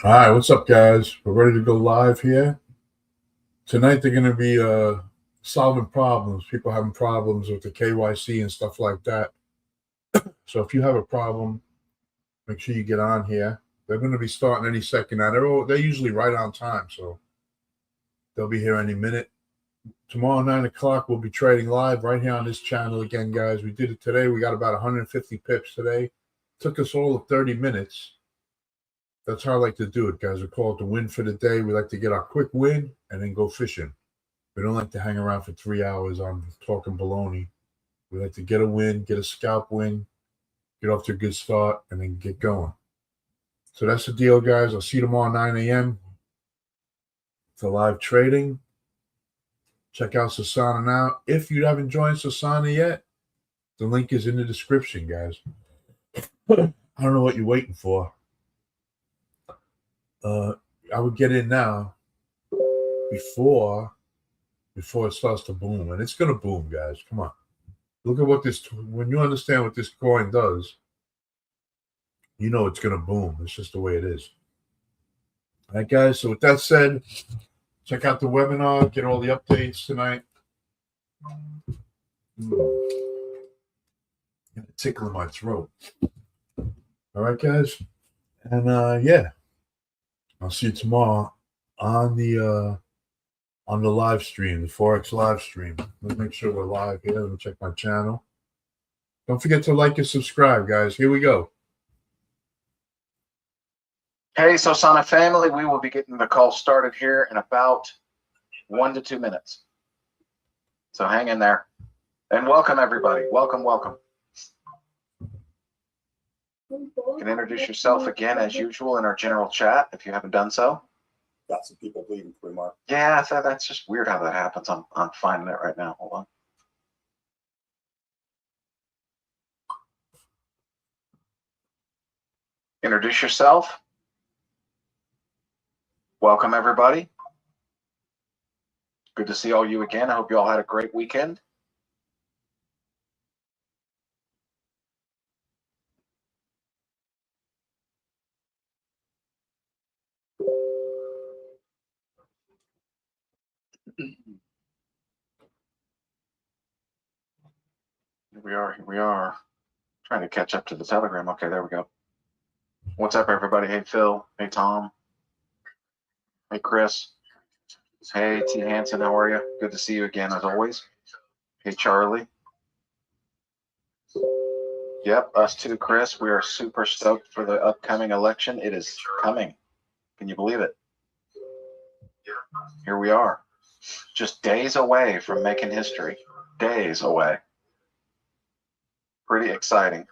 All right, what's up, guys? We're ready to go live here. Tonight, they're going to be solving problems, people having problems with the KYC and stuff like that. So if you have a problem, make sure you get on here. They're going to be starting any second now. They're usually right on time, so they'll be here any minute. Tomorrow, 9 o'clock, we'll be trading live right here on this channel again, guys. We did it today. We got about 150 pips today. Took us all of 30 minutes. That's how I like to do it, guys. We call it the win for the day. We like to get our quick win and then go fishing. We don't like to hang around for 3 hours on talking baloney. We like to get a win, get a scalp win, get off to a good start, and then get going. So that's the deal, guys. I'll see you tomorrow 9 a.m. for live trading. Check out Sosana now. If you haven't joined Sosana yet, the link is in the description, guys. I don't know what you're waiting for. I would get in now before it starts to boom, and it's gonna boom, guys. Come on, look at what this. When you understand what this coin does, you know it's gonna boom. It's just the way it is. All right, guys. So with that said, check out the webinar. Get all the updates tonight. Tickling my throat. All right, guys, and yeah. I'll see you tomorrow on the live stream, the Forex live stream. Let's make sure we're live here. Let me check my channel. Don't forget to like and subscribe, guys. Here we go. Hey, Sosana family, we will be getting the call started here in about 1 to 2 minutes. So hang in there. And welcome, everybody. Welcome, welcome. You can introduce yourself again as usual in our general chat if you haven't done so. Got some people bleeding through, Mark. Yeah, that's just weird how that happens. I'm finding it right now. Hold on. Introduce yourself. Welcome, everybody. Good to see all you again. I hope you all had a great weekend. Here we are. Trying to catch up to the Telegram. Okay, there we go. What's up, everybody? Hey, Phil. Hey, Tom. Hey, Chris. Hey, T. Hansen. How are you? Good to see you again, as always. Hey, Charlie. Yep, us too, Chris. We are super stoked for the upcoming election. It is coming. Can you believe it? Here we are. Just days away from making history. Days away. Pretty exciting.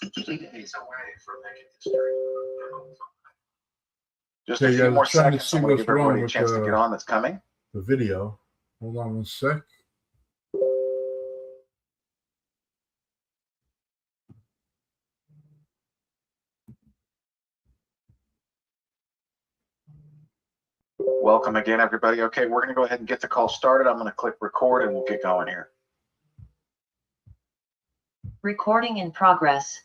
Just a few more seconds. I'm going to give everybody a chance to get on that's coming. The video. Hold on one sec. Welcome again, everybody. Okay, we're going to go ahead and get the call started. I'm going to click record and we'll get going here. Recording in progress.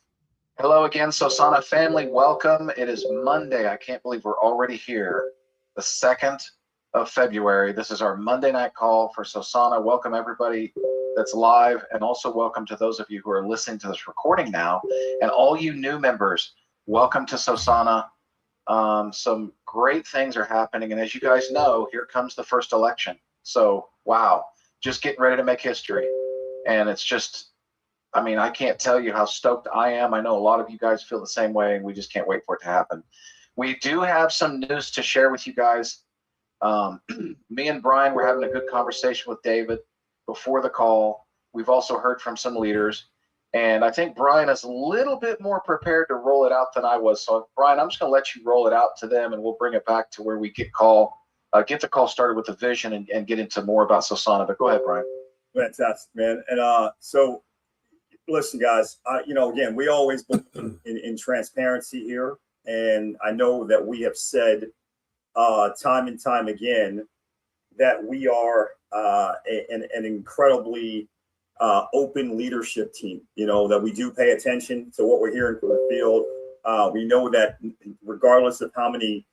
Hello again, Sosana family. Welcome. It is Monday. I can't believe we're already here. The 2nd of February. This is our Monday night call for Sosana. Welcome, everybody that's live, and also welcome to those of you who are listening to this recording now. And all you new members, welcome to Sosana. Some great things are happening. And as you guys know, here comes the first election. So, wow, just getting ready to make history. And it's just, I mean, I can't tell you how stoked I am. I know a lot of you guys feel the same way, and we just can't wait for it to happen. We do have some news to share with you guys. Me and Brian were having a good conversation with David before the call. We've also heard from some leaders. And I think Brian is a little bit more prepared to roll it out than I was. So, Brian, I'm just going to let you roll it out to them, and we'll bring it back to where we get the call started with the vision and get into more about Sosana. But go ahead, Brian. Fantastic, man. And so, listen, guys, again, we always believe in transparency here. And I know that we have said time and time again that we are an incredibly open leadership team, that we do pay attention to what we're hearing from the field. We know that regardless of how many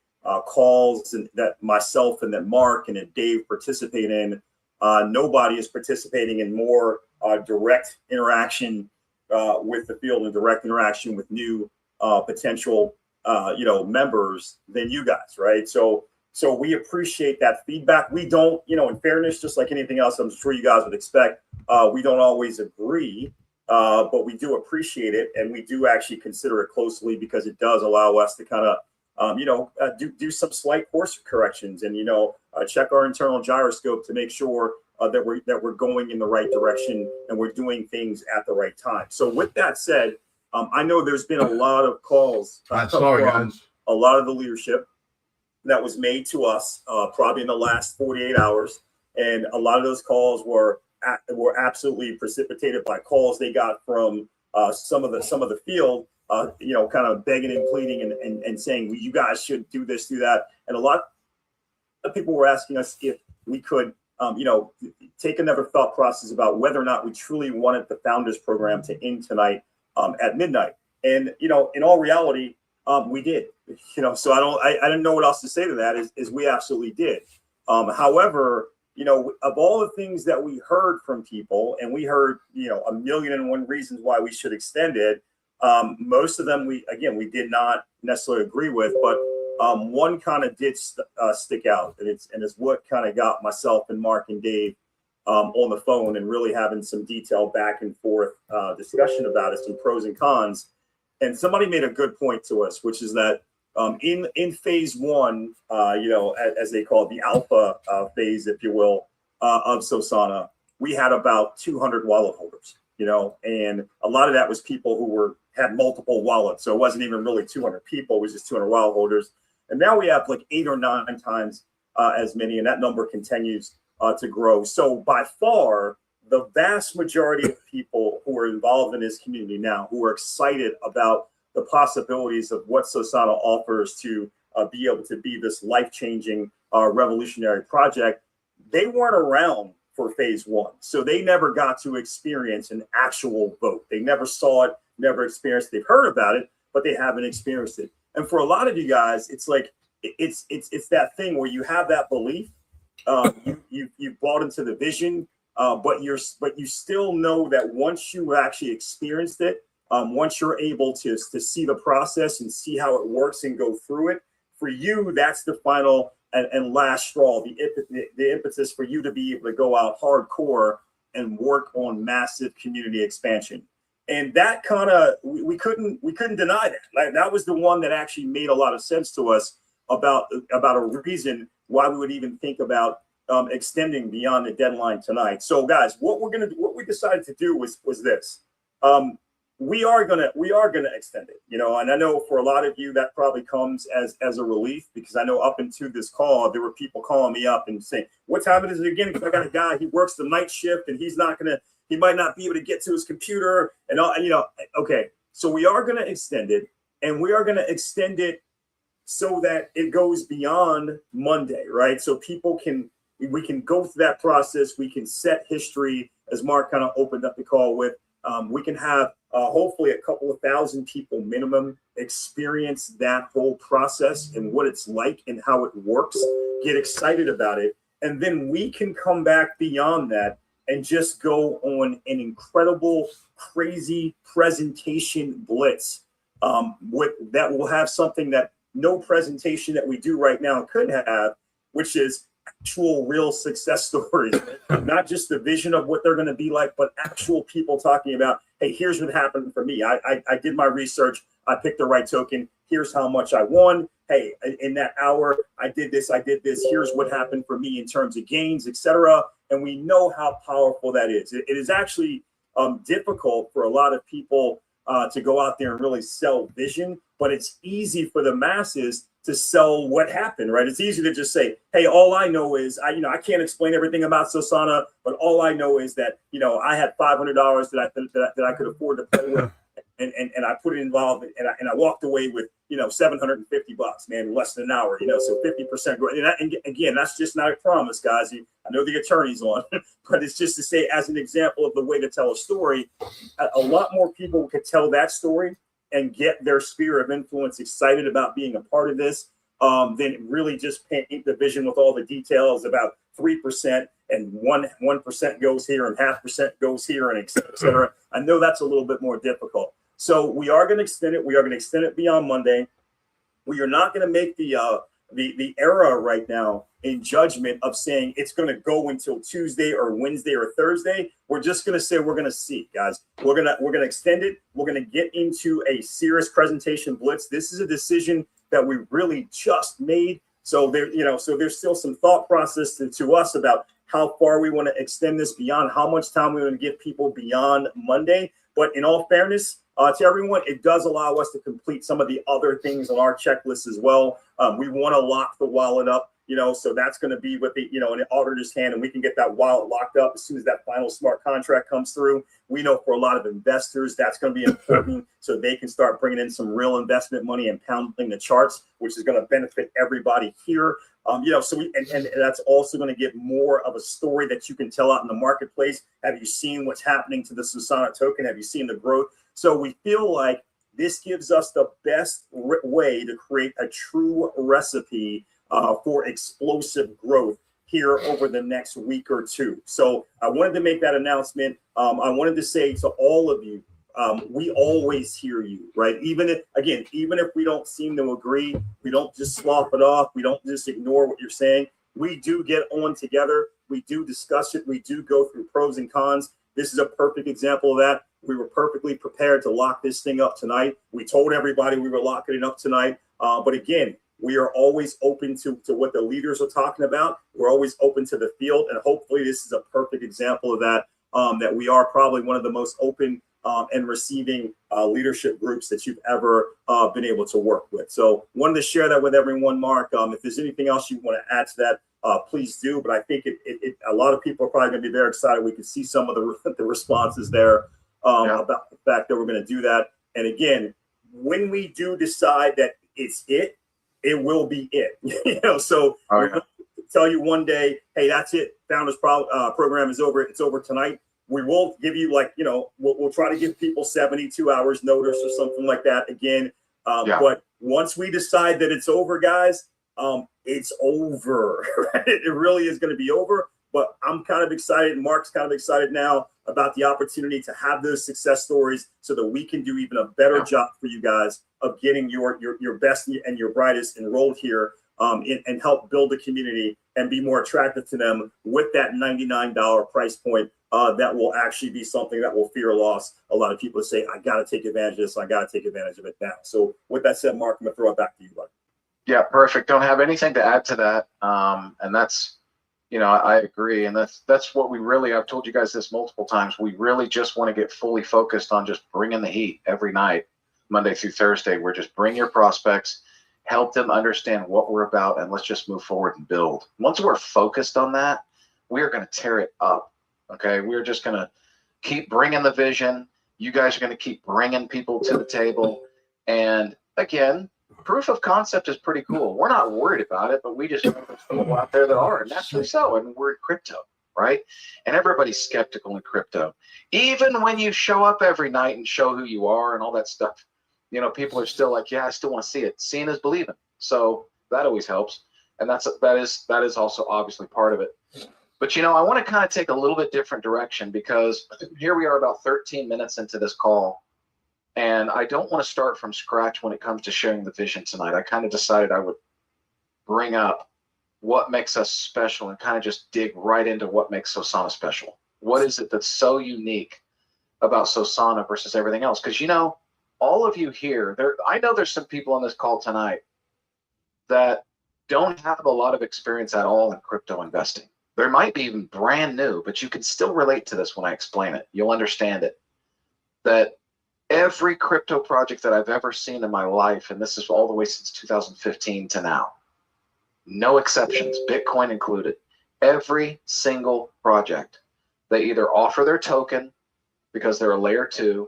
calls and that myself and that Mark and that Dave participate in, nobody is participating in more direct interaction with the field and direct interaction with new potential members than you guys, right? So we appreciate that feedback. We don't, in fairness, just like anything else, I'm sure you guys would expect, we don't always agree, but we do appreciate it, and we do actually consider it closely because it does allow us to kind of, do some slight course corrections and check our internal gyroscope to make sure that we're going in the right direction and we're doing things at the right time. So with that said, I know there's been a lot of calls from a lot of the leadership that was made to us probably in the last 48 hours. And a lot of those calls were absolutely precipitated by calls they got from some of the field, kind of begging and pleading and saying, well, you guys should do this, do that. And a lot of people were asking us if we could, take another thought process about whether or not we truly wanted the Founders Program to end tonight at midnight. And, in all reality, we did, so I didn't know what else to say to that is we absolutely did. However, of all the things that we heard from people, and we heard, 1,000,001 reasons why we should extend it. Most of them we did not necessarily agree with, but one kind of did stick out, and it's what kind of got myself and Mark and Dave on the phone and really having some detailed back and forth discussion about it, some pros and cons. And somebody made a good point to us, which is that in phase one, as they call it, the alpha phase, if you will, of Sosana, we had about 200 wallet holders, and a lot of that was people who had multiple wallets. So it wasn't even really 200 people, it was just 200 wallet holders. And now we have like 8 or 9 times as many, and that number continues to grow. So by far, the vast majority of people who are involved in this community now, who are excited about the possibilities of what Sosana offers to be able to be this life-changing, revolutionary project, they weren't around for phase one. So they never got to experience an actual vote. They never saw it, never experienced it. They've heard about it, but they haven't experienced it. And for a lot of you guys, it's like, it's that thing where you have that belief, you've bought into the vision, but you still know that once you actually experienced it, once you're able to see the process and see how it works and go through it, for you, that's the final and last straw, the impetus for you to be able to go out hardcore and work on massive community expansion. And that kind of, we couldn't deny that. Like, that was the one that actually made a lot of sense to us about a reason why we would even think about extending beyond the deadline tonight. So guys, what we decided to do was this. We are gonna extend it, and I know for a lot of you that probably comes as a relief, because I know up into this call there were people calling me up and saying, what time is it again? Because I got a guy, he works the night shift and he might not be able to get to his computer and all, okay. So we are gonna extend it, and we are gonna extend it so that it goes beyond Monday, right? So we can go through that process. We can set history, as Mark kind of opened up the call with. We can have hopefully a couple of thousand people minimum experience that whole process and what it's like and how it works, get excited about it. And then we can come back beyond that and just go on an incredible, crazy presentation blitz that will have something that no presentation that we do right now could have, which is actual real success stories, not just the vision of what they're going to be like, but actual people talking about, hey, here's what happened for me. I did my research. I picked the right token. Here's how much I won. Hey, in that hour, I did this. Here's what happened for me in terms of gains, etc. And we know how powerful that is. It is actually difficult for a lot of people to go out there and really sell vision, but it's easy for the masses to sell what happened, right? It's easy to just say, hey, all I know is, I can't explain everything about Sosana, but all I know is that, I had $500 that I could afford to play with, and I put it involved, and I walked away with, $750, man, in less than an hour, so 50% growth. And again, that's just not a promise, guys. I know the attorney's on, but it's just to say, as an example of the way to tell a story, a lot more people could tell that story and get their sphere of influence excited about being a part of this, than really just paint the vision with all the details about 3% and 1% goes here and 0.5% goes here and et cetera, et cetera. I know that's a little bit more difficult. So we are going to extend it. We are going to extend it beyond Monday. We are not going to make the error right now in judgment of saying it's going to go until Tuesday or Wednesday or Thursday. We're just going to say we're going to see, guys. We're going to extend it. We're going to get into a serious presentation blitz. This is a decision that we really just made. So there's still some thought process to us about how far we want to extend this beyond, how much time we want to give people beyond Monday. But in all fairness, to everyone, it does allow us to complete some of the other things on our checklist as well. We want to lock the wallet up, so that's going to be with the, in the auditor's hand, and we can get that wallet locked up as soon as that final smart contract comes through. We know for a lot of investors, that's going to be important so they can start bringing in some real investment money and pounding the charts, which is going to benefit everybody here. So and that's also going to get more of a story that you can tell out in the marketplace. Have you seen what's happening to the Sosana token? Have you seen the growth? So we feel like this gives us the best way to create a true recipe for explosive growth here over the next week or two. So I wanted to make that announcement. I wanted to say to all of you, we always hear you, right? Even if we don't seem to agree, we don't just slough it off. We don't just ignore what you're saying. We do get on together. We do discuss it. We do go through pros and cons. This is a perfect example of that. We were perfectly prepared to lock this thing up tonight. We told everybody we were locking it up tonight. But again, we are always open to what the leaders are talking about. We're always open to the field. And hopefully this is a perfect example of that, that we are probably one of the most open and receiving leadership groups that you've ever been able to work with. So wanted to share that with everyone, Mark. If there's anything else you want to add to that, please do. But I think a lot of people are probably going to be very excited. We can see some of the responses there about the fact that we're going to do that. And again, when we do decide that it's it will be it. So we're going to tell you one day, hey, that's it. Founders program is over. It's over tonight. We will give you we'll try to give people 72 hours notice or something like that again. But once we decide that it's over, guys, it's over. Right? It really is going to be over. But I'm kind of excited, and Mark's kind of excited now about the opportunity to have those success stories so that we can do even a better job for you guys of getting your best and your brightest enrolled here, and help build a community and be more attractive to them with that $99 price point. That will actually be something that will fear loss. A lot of people say, I got to take advantage of this. I got to take advantage of it now. So with that said, Mark, I'm going to throw it back to you, buddy. Yeah, perfect. Don't have anything to add to that. And that's, I agree. And that's what we really, I've told you guys this multiple times. We really just want to get fully focused on just bringing the heat every night, Monday through Thursday. We're just bring your prospects, help them understand what we're about, and let's just move forward and build. Once we're focused on that, we are going to tear it up. Okay. We're just going to keep bringing the vision. You guys are going to keep bringing people to the table. And again, proof of concept is pretty cool. We're not worried about it, but we just know there's people out there that are, and naturally so. And we're in crypto, right? And everybody's skeptical in crypto. Even when you show up every night and show who you are and all that stuff, people are still like, yeah, I still want to see it. Seeing is believing. So that always helps. And that is also obviously part of it. But, I want to kind of take a little bit different direction, because here we are about 13 minutes into this call. And I don't want to start from scratch when it comes to sharing the vision tonight. I kind of decided I would bring up what makes us special and kind of just dig right into what makes Sosana special. What is it that's so unique about Sosana versus everything else? Because, all of you here, I know there's some people on this call tonight that don't have a lot of experience at all in crypto investing. There might be even brand new, but you can still relate to this when I explain it. You'll understand it. That every crypto project that I've ever seen in my life, and this is all the way since 2015 to now, no exceptions, Bitcoin included, every single project, they either offer their token because they're a layer 2,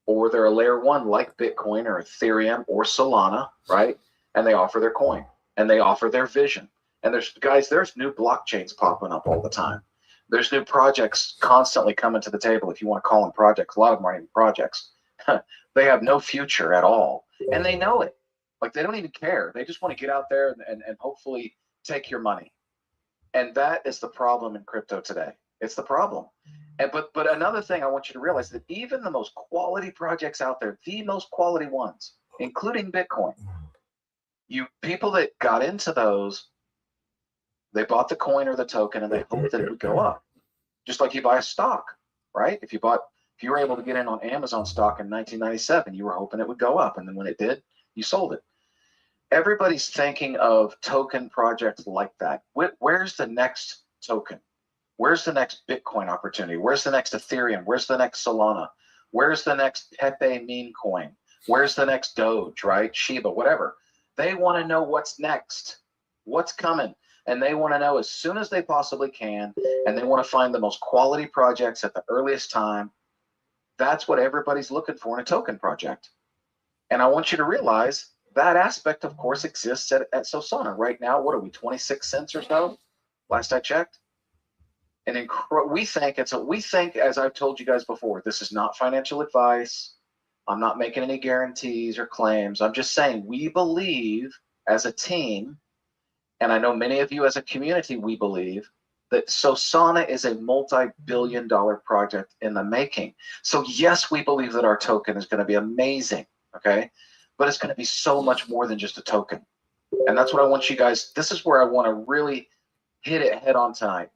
or they're a layer 1 like Bitcoin or Ethereum or Solana, right? And they offer their coin and they offer their vision. And there's new blockchains popping up all the time. There's new projects constantly coming to the table. If you want to call them projects, a lot of them aren't even projects. they have no future at all. And they know it. Like, they don't even care. They just want to get out there and hopefully take your money. And that is the problem in crypto today. It's the problem. And but another thing I want you to realize, that even the most quality projects out there, the most quality ones, including Bitcoin, people that got into those, they bought the coin or the token and they hoped that it would go up. Just like you buy a stock, right? If you were able to get in on Amazon stock in 1997, you were hoping it would go up. And then when it did, you sold it. Everybody's thinking of token projects like that. Where's the next token? Where's the next Bitcoin opportunity? Where's the next Ethereum? Where's the next Solana? Where's the next Pepe meme coin? Where's the next Doge, right? Shiba, whatever. They want to know what's next, what's coming. And they want to know as soon as they possibly can. And they want to find the most quality projects at the earliest time. That's what everybody's looking for in a token project. And I want you to realize that aspect, of course, exists at Sosana. Right now, what are we, 26 cents or so? Last I checked. And we think, as I've told you guys before, this is not financial advice. I'm not making any guarantees or claims. I'm just saying we believe as a team, and I know many of you as a community, we believe that Sosana is a multi-billion-dollar project in the making. So yes, we believe that our token is going to be amazing, okay? But it's going to be so much more than just a token. And that's what I want you guys, this is where I want to really hit it head on tonight.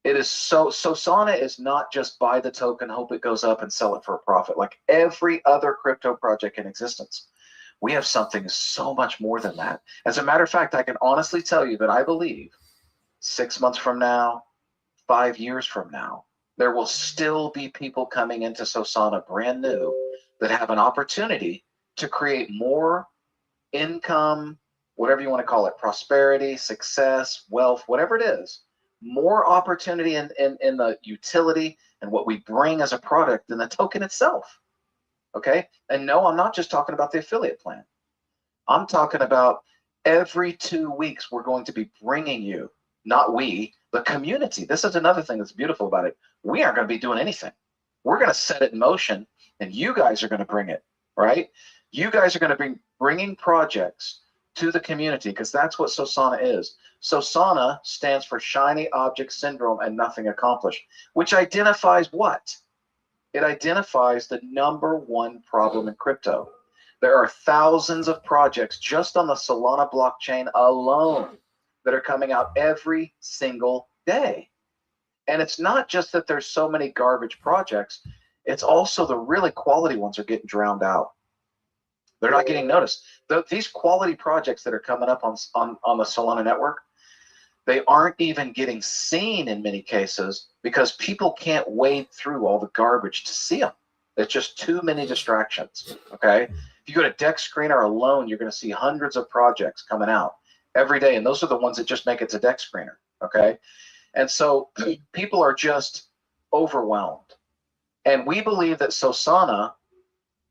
It is Sosana is not just buy the token, hope it goes up and sell it for a profit like every other crypto project in existence. We have something so much more than that. As a matter of fact, I can honestly tell you that I believe 6 months from now, 5 years from now, there will still be people coming into Sosana brand new that have an opportunity to create more income, whatever you want to call it, prosperity, success, wealth, whatever it is, more opportunity in the utility and what we bring as a product than the token itself. Okay? And no, I'm not just talking about the affiliate plan. I'm talking about every 2 weeks we're going to be bringing you, not we, the community. This is another thing that's beautiful about it. We aren't going to be doing anything. We're going to set it in motion, and you guys are going to bring it, right? You guys are going to be bringing projects to the community, because that's what Sosana is. Sosana stands for Shiny Object Syndrome and Nothing Accomplished, which identifies what? It identifies the #1 problem in crypto. There are thousands of projects just on the Solana blockchain alone that are coming out every single day. And it's not just that there's so many garbage projects, it's also the really quality ones are getting drowned out. They're not getting noticed. These quality projects that are coming up on the Solana network, they aren't even getting seen in many cases because people can't wade through all the garbage to see them. There's just too many distractions, okay? If you go to Deck Screener alone, you're going to see hundreds of projects coming out every day, and those are the ones that just make it to Deck Screener, okay? And so people are just overwhelmed. And we believe that Sosana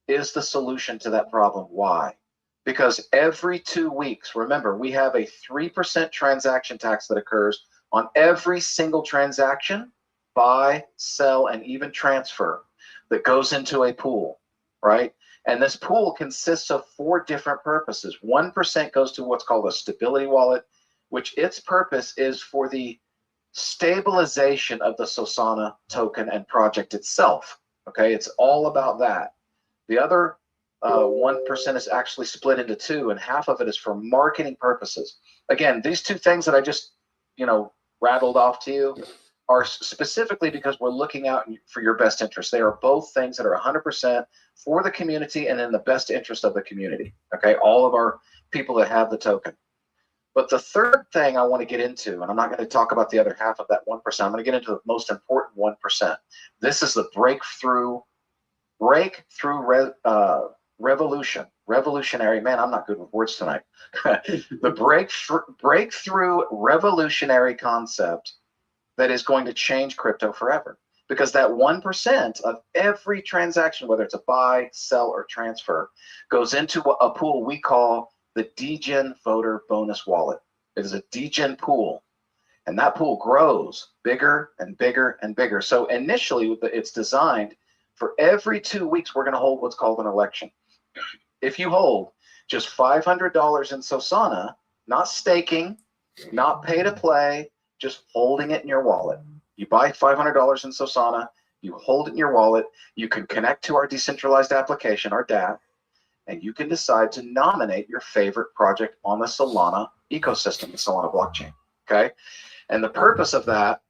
is the solution to that problem. Why? Because every 2 weeks, remember, we have a 3% transaction tax that occurs on every single transaction, buy, sell, and even transfer that goes into a pool, right? And this pool consists of 4 different purposes. 1% goes to what's called a stability wallet, which its purpose is for the stabilization of the Sosana token and project itself, okay? It's all about that. The other 1% is actually split into 2, and half of it is for marketing purposes. Again, these 2 things that I just, rattled off to you are specifically because we're looking out for your best interest. They are both things that are 100% for the community and in the best interest of the community, okay? All of our people that have the token. But the third thing I want to get into, and I'm not going to talk about the other half of that 1%, I'm going to get into the most important 1%. This is the revolutionary, man, I'm not good with words tonight. The breakthrough revolutionary concept that is going to change crypto forever. Because that 1% of every transaction, whether it's a buy, sell, or transfer, goes into a pool we call the Degen Voter Bonus Wallet. It is a Degen pool. And that pool grows bigger and bigger and bigger. So initially, it's designed For every 2 weeks, we're going to hold what's called an election. If you hold just $500 in Sosana, not staking, not pay to play, just holding it in your wallet. You buy $500 in Sosana, you hold it in your wallet, you can connect to our decentralized application, our DApp, and you can decide to nominate your favorite project on the Solana ecosystem, the Solana blockchain, okay? And the purpose of that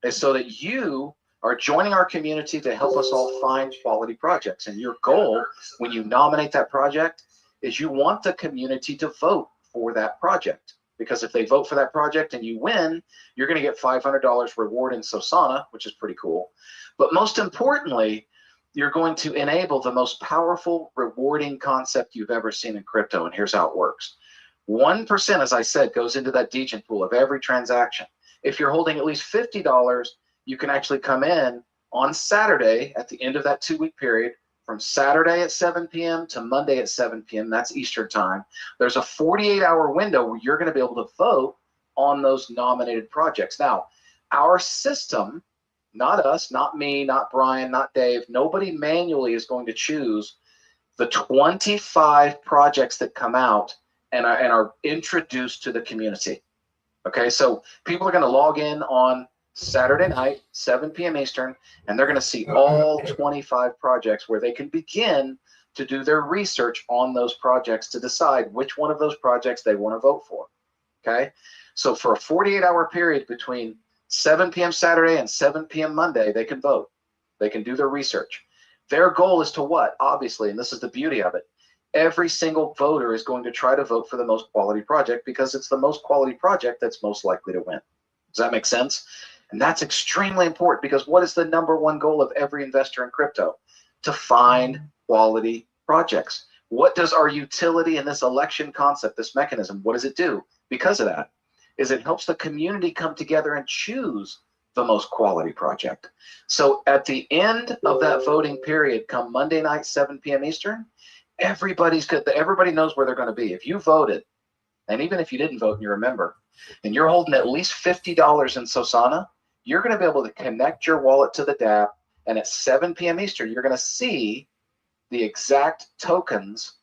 is so that you are joining our community to help us all find quality projects. And your goal when you nominate that project is you want the community to vote for that project. Because if they vote for that project and you win, you're going to get $500 reward in Sosana, which is pretty cool. But most importantly, you're going to enable the most powerful, rewarding concept you've ever seen in crypto. And here's how it works. 1%, as I said, goes into that degen pool of every transaction. If you're holding at least $50, you can actually come in on Saturday at the end of that 2-week period, from Saturday at 7 p.m. to Monday at 7 p.m. That's Eastern time. There's a 48-hour window where you're going to be able to vote on those nominated projects. Now, our system, not us, not me, not Brian, not Dave, nobody manually is going to choose the 25 projects that come out and are introduced to the community. Okay, so people are going to log in on Saturday night, 7 p.m. Eastern, and they're going to see all 25 projects where they can begin to do their research on those projects to decide which one of those projects they want to vote for. Okay, so for a 48-hour period between 7 p.m. Saturday and 7 p.m. Monday, they can vote. They can do their research. Their goal is to what? Obviously, and this is the beauty of it, every single voter is going to try to vote for the most quality project because it's the most quality project that's most likely to win. Does that make sense? And that's extremely important because what is the #1 goal of every investor in crypto? To find quality projects. What does our utility in this election concept, this mechanism, what does it do? Because of that, is it helps the community come together and choose the most quality project. So at the end of that voting period, come Monday night, 7 p.m. Eastern, everybody knows where they're going to be. If you voted, and even if you didn't vote and you remember, and you're holding at least $50 in Sosana, you're going to be able to connect your wallet to the DApp, and at 7 p.m. Eastern, you're going to see the exact tokens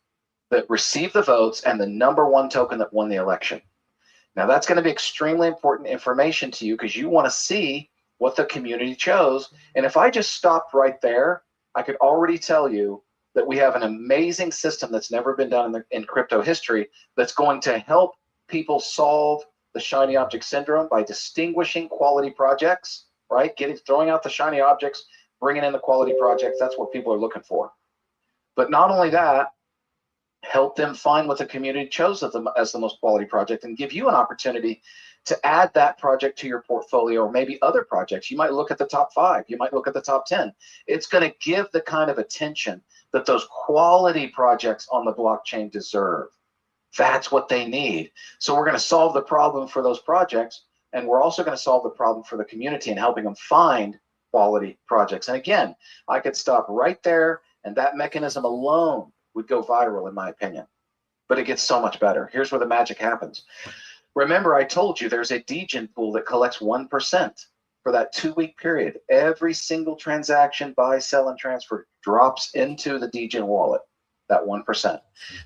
that received the votes and the #1 token that won the election. Now, that's going to be extremely important information to you because you want to see what the community chose. And if I just stopped right there, I could already tell you that we have an amazing system that's never been done in crypto history that's going to help people solve the shiny object syndrome by distinguishing quality projects, right? Throwing out the shiny objects, bringing in the quality projects. That's what people are looking for. But not only that, help them find what the community chose as the most quality project and give you an opportunity to add that project to your portfolio or maybe other projects. You might look at the top 5. You might look at the top 10. It's going to give the kind of attention that those quality projects on the blockchain deserve. That's what they need. So we're going to solve the problem for those projects, and we're also going to solve the problem for the community and helping them find quality projects. And again, I could stop right there, and that mechanism alone would go viral, in my opinion. But it gets so much better. Here's where the magic happens. Remember, I told you there's a degen pool that collects 1% for that 2-week period. Every single transaction, buy, sell, and transfer drops into the degen wallet, that 1%.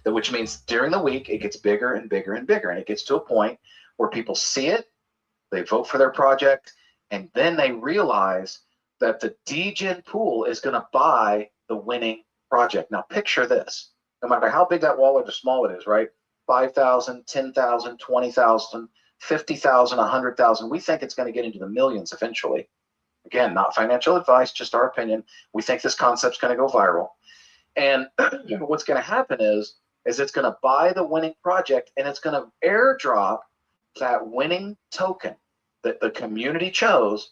Which means during the week, it gets bigger and bigger and bigger. And it gets to a point where people see it, they vote for their project, and then they realize that the degen pool is going to buy the winning project. Now, picture this. No matter how big that wallet or small it is, right? 5,000, 10,000, 20,000, 50,000, 100,000. We think it's going to get into the millions eventually. Again, not financial advice, just our opinion. We think this concept's going to go viral. And what's going to happen is it's going to buy the winning project and it's going to airdrop that winning token that the community chose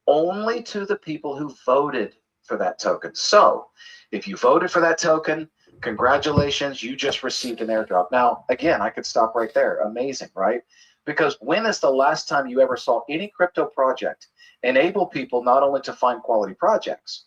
only to the people who voted for that token. So if you voted for that token, congratulations, you just received an airdrop. Now, again, I could stop right there. Amazing, right? Because when is the last time you ever saw any crypto project enable people not only to find quality projects,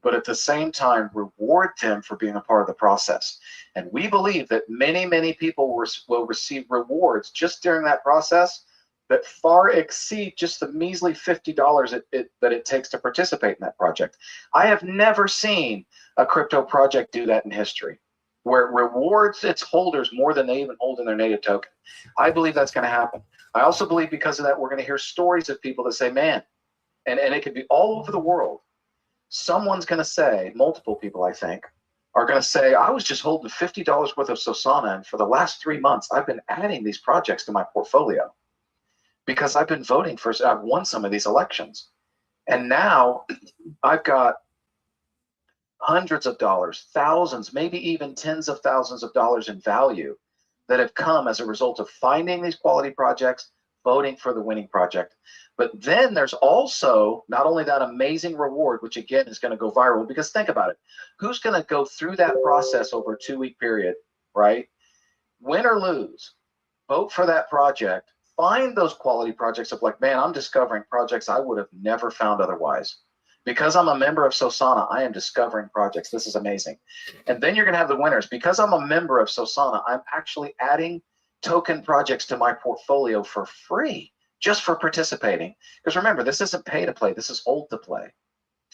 but at the same time reward them for being a part of the process? And we believe that many, many people will receive rewards just during that process that far exceed just the measly $50 that it takes to participate in that project. I have never seen a crypto project do that in history, where it rewards its holders more than they even hold in their native token. I believe that's going to happen. I also believe because of that, we're going to hear stories of people that say, man, and it could be all over the world. Someone's going to say, multiple people, I think, are going to say, I was just holding $50 worth of Sosana, and for the last 3 months, I've been adding these projects to my portfolio because I've been voting for, I've won some of these elections. And now I've got hundreds of dollars, thousands, maybe even tens of thousands of dollars in value that have come as a result of finding these quality projects, voting for the winning project. But then there's also not only that amazing reward, which again is going to go viral, because think about it. Who's going to go through that process over a 2-week period, right? Win or lose, vote for that project, find those quality projects of like, man, I'm discovering projects I would have never found otherwise. Because I'm a member of Sosana, I am discovering projects. This is amazing. And then you're going to have the winners. Because I'm a member of Sosana, I'm actually adding token projects to my portfolio for free, just for participating. Because remember, this isn't pay to play. This is hold to play.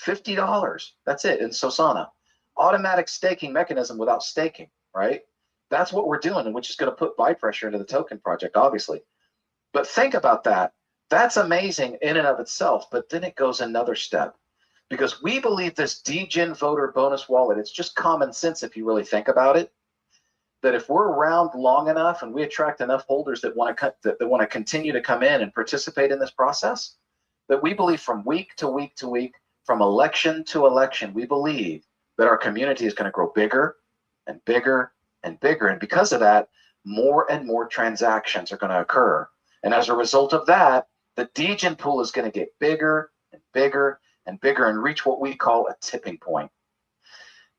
$50. That's it in Sosana. Automatic staking mechanism without staking, right? That's what we're doing, which is going to put buy pressure into the token project, obviously. But think about that. That's amazing in and of itself. But then it goes another step. Because we believe this DGen voter bonus wallet, it's just common sense if you really think about it, that if we're around long enough and we attract enough holders that want to continue to come in and participate in this process, that we believe from week to week to week, from election to election, we believe that our community is going to grow bigger and bigger and bigger. And because of that, more and more transactions are going to occur. And as a result of that, the DGen pool is going to get bigger and bigger and bigger and reach what we call a tipping point.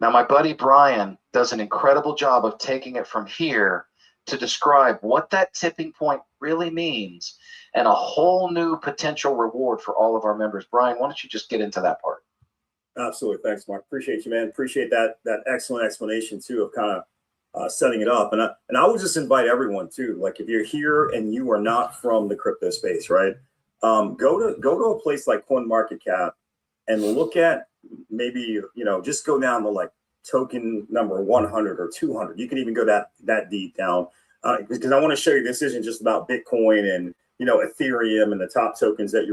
Now, my buddy Brian does an incredible job of taking it from here to describe what that tipping point really means and a whole new potential reward for all of our members. Brian, why don't you just get into that part? Absolutely. Thanks, Mark. Appreciate you, man. Appreciate that excellent explanation too of kind of setting it up. And I would just invite everyone too, like if you're here and you are not from the crypto space, right? Go to a place like CoinMarketCap and look at maybe, just go down to like token number 100 or 200. You can even go that deep down because I want to show you this isn't just about Bitcoin and, Ethereum and the top tokens that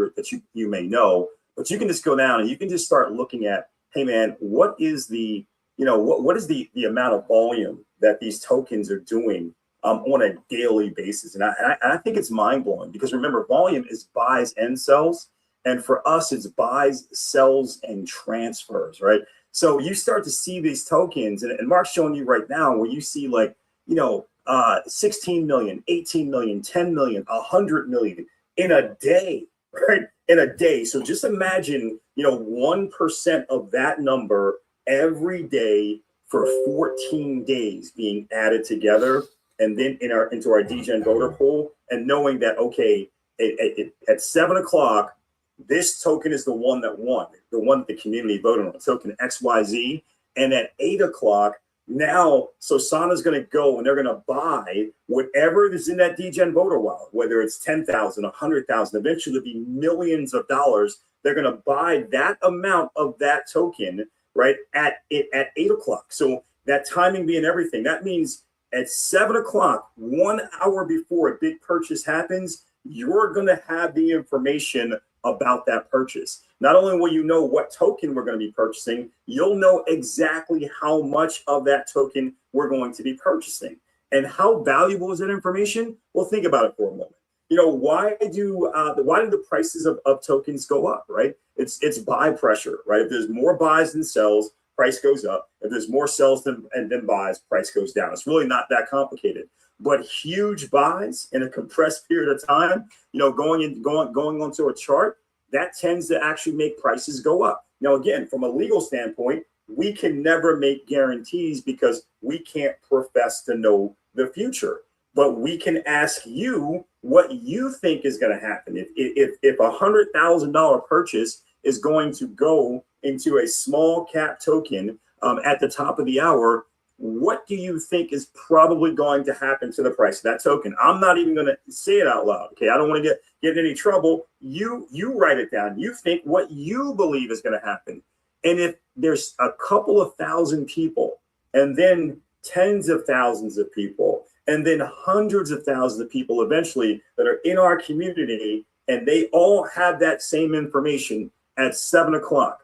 you may know, but you can just go down and you can just start looking at, hey man, what is the, what is the amount of volume that these tokens are doing on a daily basis? And I think it's mind blowing because remember, volume is buys and sells. And for us, it's buys, sells, and transfers, right? So you start to see these tokens, and Mark's showing you right now where you see like, 16 million, 18 million, 10 million, 100 million in a day, right? In a day. So just imagine, 1% of that number every day for 14 days being added together and then into our DGen voter pool and knowing that, okay, at 7 o'clock, this token is the one that won, the one that the community voted on, token XYZ. And at 8 o'clock, now Sosana is going to go and they're going to buy whatever is in that DGen voter wallet, whether it's 10,000, 100,000, eventually it'll be millions of dollars. They're going to buy that amount of that token, right, at 8 o'clock. So that timing being everything, that means at 7 o'clock, 1 hour before a big purchase happens, you're going to have the information about that purchase. Not only will you know what token we're going to be purchasing, you'll know exactly how much of that token we're going to be purchasing. And how valuable is that information? Well, think about it for a moment. Why do the prices of tokens go up, right? It's buy pressure, right? If there's more buys than sells, price goes up. If there's more sells than buys, price goes down. It's really not that complicated. But huge buys in a compressed period of time, going onto a chart, that tends to actually make prices go up. Now, again, from a legal standpoint, we can never make guarantees because we can't profess to know the future. But we can ask you what you think is going to happen. If $100,000 purchase is going to go into a small cap token at the top of the hour, what do you think is probably going to happen to the price of that token? I'm not even going to say it out loud. Okay, I don't want to get in any trouble. You write it down. You think what you believe is going to happen. And if there's a couple of thousand people, and then tens of thousands of people, and then hundreds of thousands of people eventually that are in our community, and they all have that same information at 7 o'clock,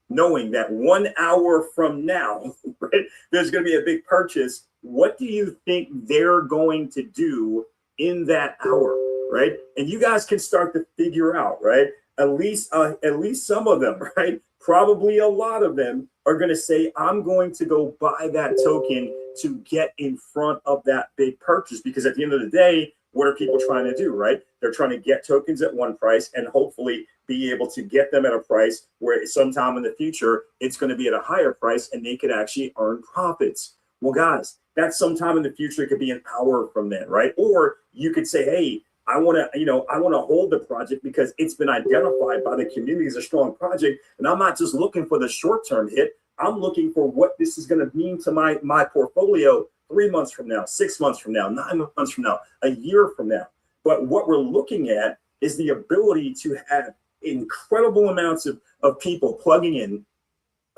knowing that 1 hour from now, right, there's going to be a big purchase. What do you think they're going to do in that hour, right? And you guys can start to figure out, right? At least some of them, right? Probably a lot of them are going to say, I'm going to go buy that token to get in front of that big purchase. Because at the end of the day, what are people trying to do, right? They're trying to get tokens at one price and hopefully be able to get them at a price where sometime in the future, it's going to be at a higher price and they could actually earn profits. Well, guys, that's sometime in the future. It could be an hour from then, right? Or you could say, hey, I want to hold the project because it's been identified by the community as a strong project. And I'm not just looking for the short-term hit. I'm looking for what this is going to mean to my portfolio 3 months from now, 6 months from now, 9 months from now, a year from now. But what we're looking at is the ability to have incredible amounts of people plugging in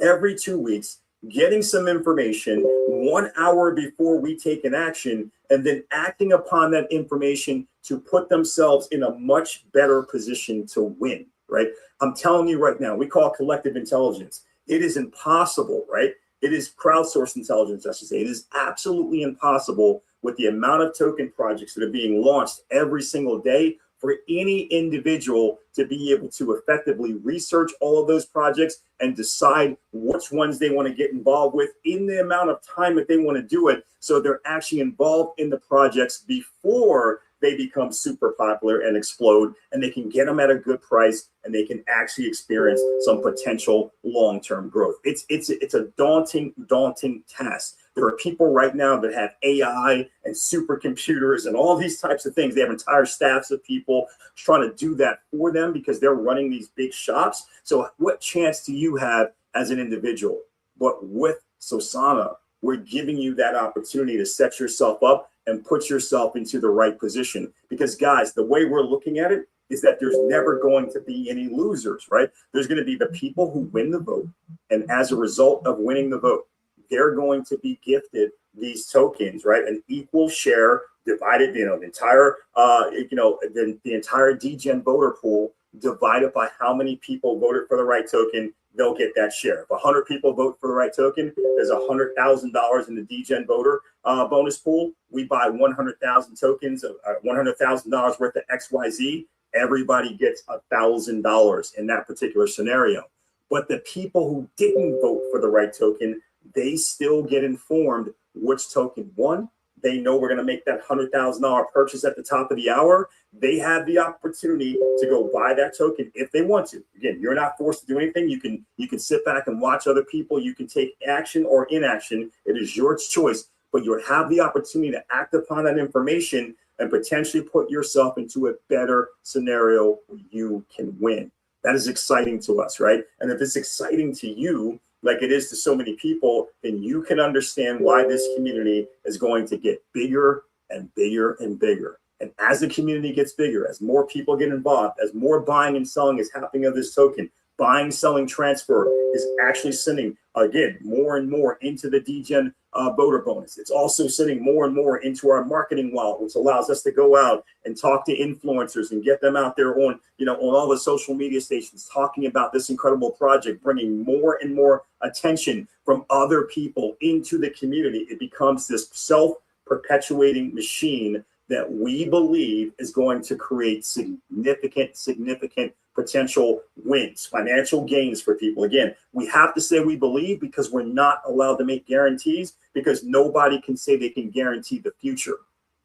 every 2 weeks, getting some information 1 hour before we take an action, and then acting upon that information to put themselves in a much better position to win, right? I'm telling you right now, we call it collective intelligence. It is impossible, right? It is crowdsourced intelligence, I should say. It is absolutely impossible with the amount of token projects that are being launched every single day for any individual to be able to effectively research all of those projects and decide which ones they want to get involved with in the amount of time that they want to do it. So they're actually involved in the projects before they become super popular and explode, and they can get them at a good price and they can actually experience some potential long-term growth. It's a daunting task. There are people right now that have AI and supercomputers and all these types of things. They have entire staffs of people trying to do that for them because they're running these big shops. So what chance do you have as an individual? But with Sosana, we're giving you that opportunity to set yourself up and put yourself into the right position. Because guys, the way we're looking at it is that there's never going to be any losers, right? There's going to be the people who win the vote. And as a result of winning the vote, they're going to be gifted these tokens, right? An equal share divided, the entire, the entire DGen voter pool divided by how many people voted for the right token, they'll get that share. If 100 people vote for the right token, there's $100,000 in the DGen voter bonus pool. We buy 100,000 tokens of $100,000 worth of XYZ. Everybody gets $1,000 in that particular scenario. But the people who didn't vote for the right token, they still get informed which token won. They know we're going to make that $100,000 purchase at the top of the hour. They have the opportunity to go buy that token if they want to. Again, you're not forced to do anything. You can sit back and watch other people. You can take action or inaction. It is your choice, but you have the opportunity to act upon that information and potentially put yourself into a better scenario where you can win. That is exciting to us, right? And if it's exciting to you, like it is to so many people, then you can understand why this community is going to get bigger and bigger and bigger. And as the community gets bigger, as more people get involved, as more buying and selling is happening of this token, buying, selling, transfer is actually sending, again, more and more into the DGen voter bonus. It's also sending more and more into our marketing wallet, which allows us to go out and talk to influencers and get them out there on, on all the social media stations, talking about this incredible project, bringing more and more attention from other people into the community. It becomes this self-perpetuating machine that we believe is going to create significant potential wins, financial gains for people. Again, we have to say we believe because we're not allowed to make guarantees, because nobody can say they can guarantee the future.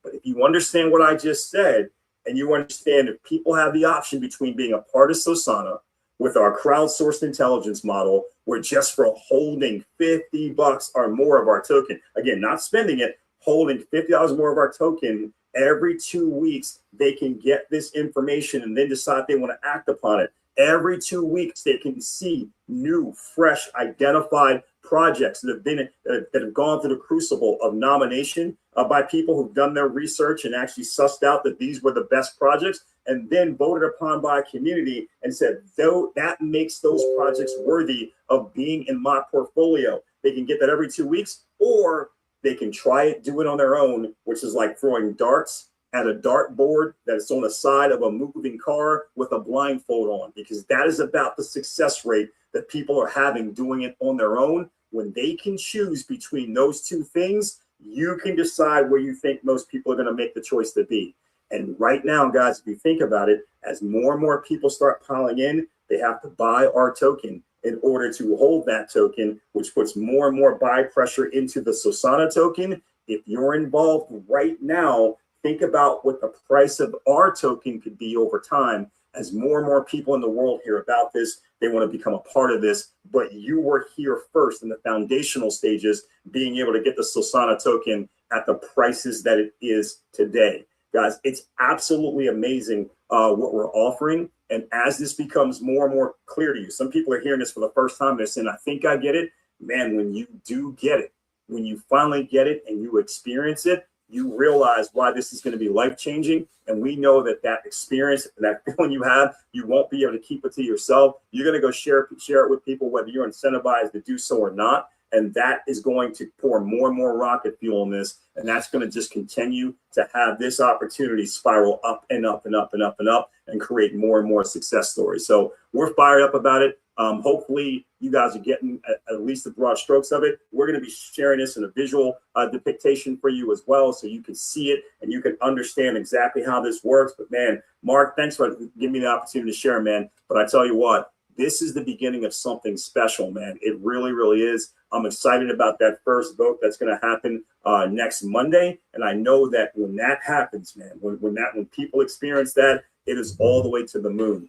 But if you understand what I just said, and you understand if people have the option between being a part of Sosana with our crowdsourced intelligence model, where just for holding $50 or more of our token, again, not spending it, holding $50 more of our token, every 2 weeks, they can get this information and then decide they want to act upon it. Every 2 weeks, they can see new, fresh, identified projects that have gone through the crucible of nomination by people who've done their research and actually sussed out that these were the best projects, and then voted upon by a community and said, though that makes those projects worthy of being in my portfolio. They can get that every 2 weeks, or they can try it, do it on their own, which is like throwing darts at a dartboard that's on the side of a moving car with a blindfold on, because that is about the success rate that people are having doing it on their own. When they can choose between those two things, you can decide where you think most people are going to make the choice to be. And right now, guys, if you think about it, as more and more people start piling in, they have to buy our token in order to hold that token, which puts more and more buy pressure into the Sosana token. If you're involved right now, think about what the price of our token could be over time. As more and more people in the world hear about this, they want to become a part of this. But you were here first in the foundational stages, being able to get the Sosana token at the prices that it is today. Guys, it's absolutely amazing what we're offering. And as this becomes more and more clear to you, some people are hearing this for the first time, they're saying, I think I get it. Man, when you do get it, when you finally get it and you experience it, you realize why this is going to be life-changing. And we know that that experience, that feeling you have, you won't be able to keep it to yourself. You're going to go share it with people, whether you're incentivized to do so or not. And that is going to pour more and more rocket fuel in this. And that's going to just continue to have this opportunity spiral up and up and up and up and up and create more and more success stories. So we're fired up about it. Hopefully you guys are getting at least the broad strokes of it. We're going to be sharing this in a visual depiction for you as well, so you can see it and you can understand exactly how this works. But man, Mark, thanks for giving me the opportunity to share, man. But I tell you what, this is the beginning of something special, man. It really, really is. I'm excited about that first vote that's going to happen next Monday. And I know that when that happens, man, when people experience that, it is all the way to the moon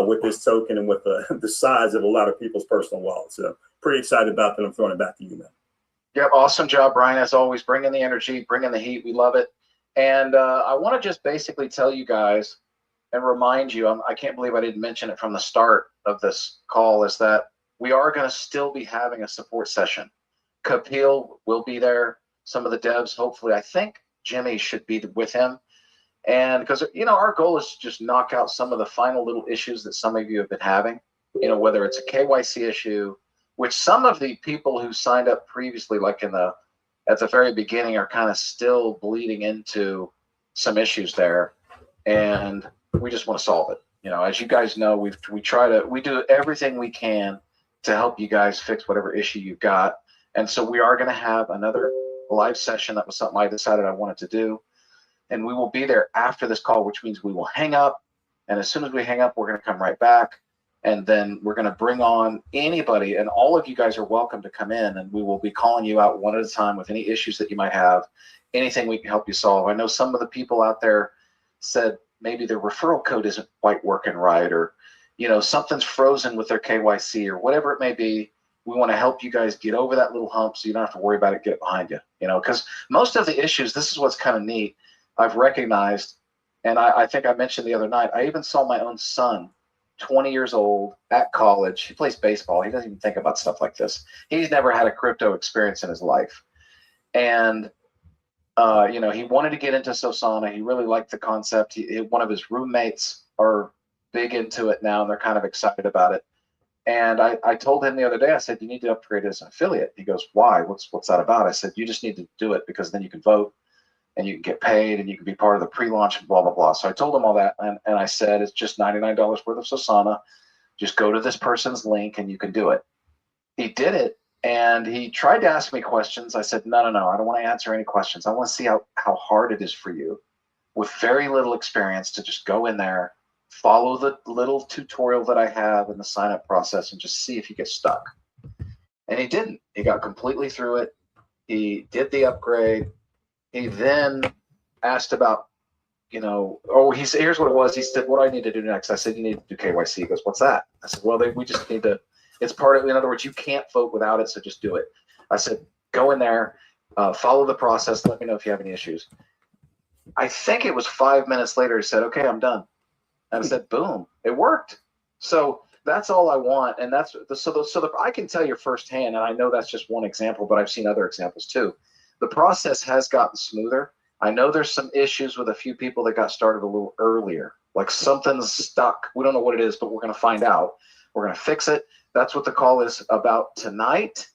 with this token and with the size of a lot of people's personal wallets. So pretty excited about that. I'm throwing it back to you, man. Yep, awesome job, Brian, as always, bringing the energy, bringing the heat. We love it. And I want to just basically tell you guys and remind you, I can't believe I didn't mention it from the start of this call, is that we are going to still be having a support session. Kapil will be there. Some of the devs, hopefully, I think Jimmy should be with him. And because, you know, our goal is to just knock out some of the final little issues that some of you have been having, you know, whether it's a KYC issue, which some of the people who signed up previously, like at the very beginning, are kind of still bleeding into some issues there. And we just want to solve it. You know, as you guys know, we do everything we can to help you guys fix whatever issue you've got. And so we are going to have another live session. That was something I decided I wanted to do. And we will be there after this call, which means we will hang up. And as soon as we hang up, we're going to come right back. And then we're going to bring on anybody. And all of you guys are welcome to come in. And we will be calling you out one at a time with any issues that you might have, anything we can help you solve. I know some of the people out there said maybe their referral code isn't quite working right, or, you know, something's frozen with their KYC or whatever it may be. We want to help you guys get over that little hump so you don't have to worry about it, get it behind you, you know, because most of the issues, this is what's kind of neat. I've recognized, and I think I mentioned the other night, I even saw my own son, 20 years old, at college. He plays baseball. He doesn't even think about stuff like this. He's never had a crypto experience in his life. And, you know, he wanted to get into Sosana. He really liked the concept. One of his roommates are big into it now, and they're kind of excited about it. And I told him the other day, I said, you need to upgrade as an affiliate. He goes, why? What's that about? I said, you just need to do it because then you can vote and you can get paid and you can be part of the pre-launch and blah, blah, blah. So I told him all that. And I said, it's just $99 worth of Sosana. Just go to this person's link and you can do it. He did it. And he tried to ask me questions. I said, no, I don't want to answer any questions. I want to see how hard it is for you with very little experience to just go in there, follow the little tutorial that I have in the sign-up process and just see if you get stuck. And he didn't. He got completely through it. He did the upgrade. He then asked about, you know, he said, here's what it was. He said, what do I need to do next? I said, you need to do KYC. He goes, what's that? I said, well, we just need to, it's part of, in other words, you can't vote without it, so just do it. I said, go in there, follow the process. Let me know if you have any issues. I think it was 5 minutes later, he said, okay, I'm done. And I said, boom, it worked. So that's all I want. And that's I can tell you firsthand, and I know that's just one example, but I've seen other examples too. The process has gotten smoother. I know there's some issues with a few people that got started a little earlier, like something's stuck. We don't know what it is, but we're going to find out. We're going to fix it. That's what the call is about tonight.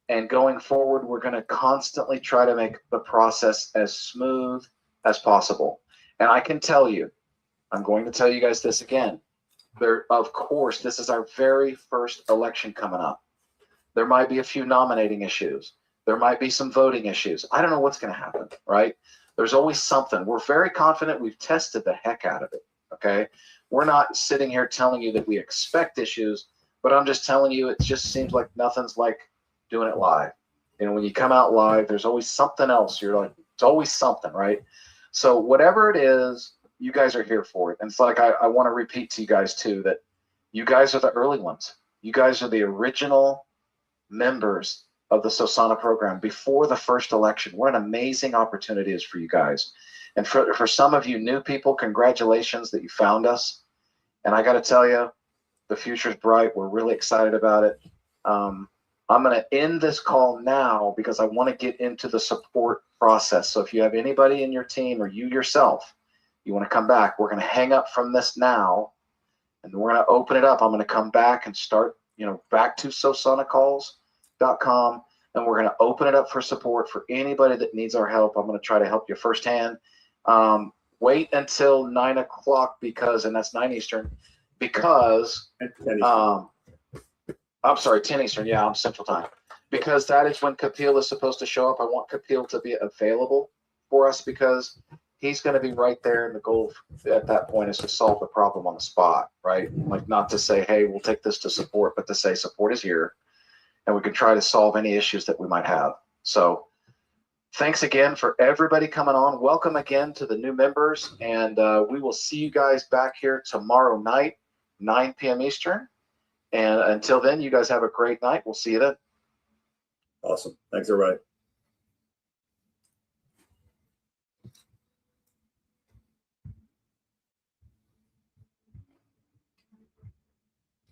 And going forward, we're going to constantly try to make the process as smooth as possible. And I can tell you, I'm going to tell you guys this again. Of course, this is our very first election coming up. There might be a few nominating issues. There might be some voting issues. I don't know what's going to happen, right? There's always something. We're very confident. We've tested the heck out of it, okay? We're not sitting here telling you that we expect issues, but I'm just telling you it just seems like nothing's like doing it live. You know, when you come out live, there's always something else. You're like, it's always something, right? So whatever it is, you guys are here for it. And it's like I want to repeat to you guys too that you guys are the early ones. You guys are the original members of the Sosana program before the first election. What an amazing opportunity it is for you guys. And for some of you new people, congratulations that you found us. And I got to tell you, the future's bright. We're really excited about it. I'm going to end this call now because I want to get into the support process. So if you have anybody in your team or you yourself, you want to come back, we're going to hang up from this now and we're going to open it up. I'm going to come back and start, back to sosanacalls.com, and we're going to open it up for support for anybody that needs our help. I'm going to try to help you firsthand. Wait until 9 o'clock and that's 9 Eastern, because I'm sorry, 10 Eastern. Yeah, I'm Central Time. Because that is when Kapil is supposed to show up. I want Kapil to be available for us because he's going to be right there. And the goal at that point is to solve the problem on the spot, right? Like not to say, hey, we'll take this to support, but to say support is here and we can try to solve any issues that we might have. So thanks again for everybody coming on. Welcome again to the new members. And we will see you guys back here tomorrow night, 9 p.m. Eastern. And until then, you guys have a great night. We'll see you then. Awesome. Thanks, everybody.